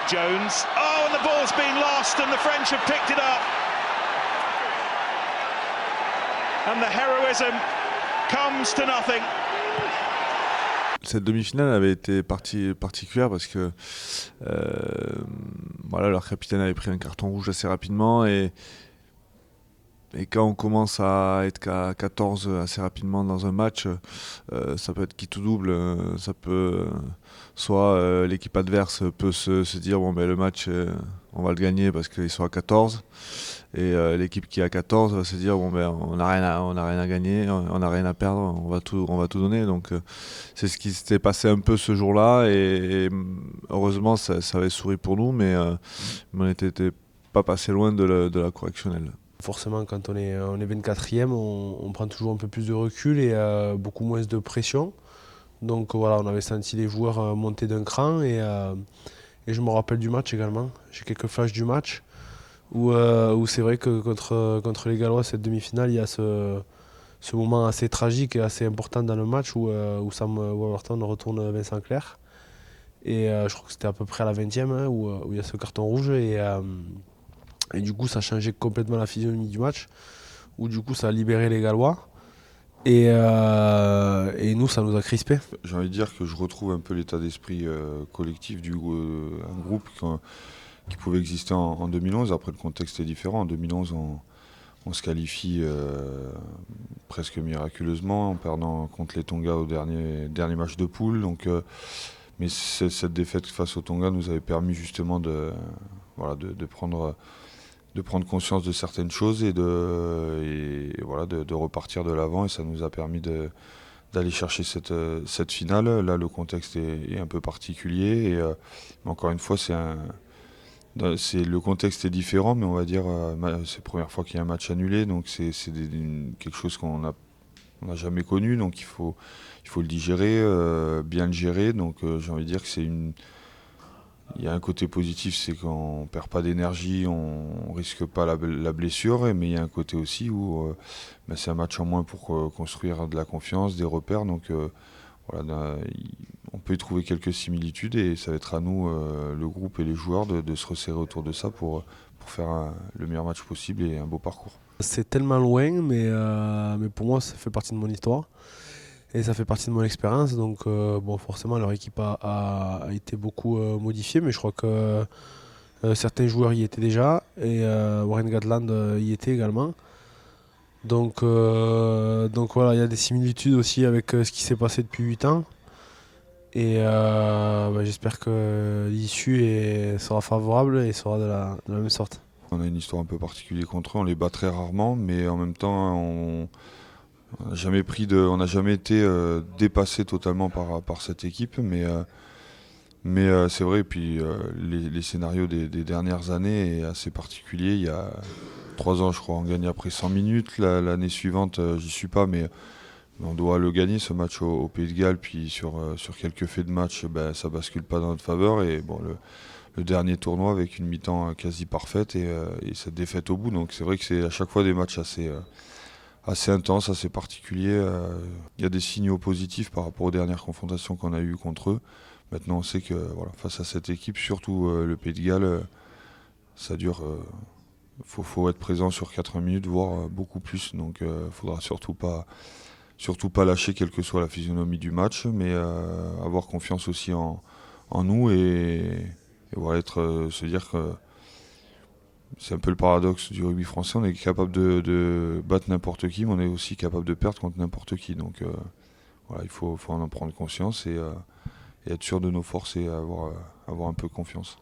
Jones. Oh, and the ball's been lost and the French have picked it up. And the heroism comes to nothing. Cette demi-finale avait été particulière parce que leur capitaine avait pris un carton rouge assez rapidement et quand on commence à être qu'à 14 assez rapidement dans un match, ça peut être quitte ou double. Ça peut soit l'équipe adverse peut se dire le match on va le gagner parce qu'ils sont à 14 et l'équipe qui est à 14 va se dire on n'a rien à gagner, on n'a rien à perdre, on va tout donner. Donc c'est ce qui s'était passé un peu ce jour-là et heureusement ça avait souri pour nous, mais on n'était pas passé loin de la correctionnelle. Forcément, quand on est 24e, on prend toujours un peu plus de recul et beaucoup moins de pression. Donc voilà, on avait senti les joueurs monter d'un cran et je me rappelle du match également. J'ai quelques flashs du match où c'est vrai que contre les Gallois, cette demi-finale, il y a ce moment assez tragique et assez important dans le match où Sam Wolverton retourne Vincent Clerc. Et je crois que c'était à peu près à la 20e où il y a ce carton rouge et du coup ça a changé complètement la physionomie du match, où du coup ça a libéré les Gallois et nous ça nous a crispés. J'ai envie de dire que je retrouve un peu l'état d'esprit collectif un groupe qui pouvait exister en 2011. Après le contexte est différent. En 2011 on se qualifie presque miraculeusement en perdant contre les Tonga au dernier match de poule. Donc, mais cette défaite face aux Tonga nous avait permis justement de prendre conscience de certaines choses et de repartir de l'avant, et ça nous a permis d'aller chercher cette finale. Là, le contexte est un peu particulier mais encore une fois, le contexte est différent, mais on va dire c'est la première fois qu'il y a un match annulé, donc c'est quelque chose qu'on n'a jamais connu, donc il faut le digérer, bien le gérer. Donc j'ai envie de dire que il y a un côté positif, c'est qu'on ne perd pas d'énergie, on ne risque pas la blessure, mais il y a un côté aussi où c'est un match en moins pour construire de la confiance, des repères. Donc on peut y trouver quelques similitudes et ça va être à nous, le groupe et les joueurs, de se resserrer autour de ça pour faire le meilleur match possible et un beau parcours. C'est tellement loin, mais pour moi ça fait partie de mon histoire. Et ça fait partie de mon expérience, donc forcément leur équipe a été beaucoup modifiée, mais je crois que certains joueurs y étaient déjà, et Warren Gatland y était également. Donc voilà, il y a des similitudes aussi avec ce qui s'est passé depuis 8 ans. Et j'espère que l'issue sera favorable et sera de la même sorte. On a une histoire un peu particulière contre eux, on les bat très rarement, mais en même temps on n'a jamais été dépassé totalement par cette équipe, mais c'est vrai. Et puis les scénarios des dernières années est assez particulier. Il y a 3 ans, je crois, on gagne après 100 minutes. L'année suivante, j'y suis pas, mais on doit le gagner ce match au Pays de Galles. Puis sur quelques faits de match, ça bascule pas dans notre faveur. Et bon, le dernier tournoi avec une mi-temps quasi parfaite et cette défaite au bout. Donc c'est vrai que c'est à chaque fois des matchs assez intense, assez particulier. Il y a des signaux positifs par rapport aux dernières confrontations qu'on a eues contre eux. Maintenant, on sait que face à cette équipe, surtout le Pays de Galles, ça dure. Faut être présent sur 80 minutes, voire beaucoup plus. Donc, il ne faudra surtout pas lâcher, quelle que soit la physionomie du match, mais avoir confiance aussi en nous et se dire que c'est un peu le paradoxe du rugby français. On est capable de battre n'importe qui, mais on est aussi capable de perdre contre n'importe qui. Donc il faut en prendre conscience et être sûr de nos forces et avoir un peu confiance.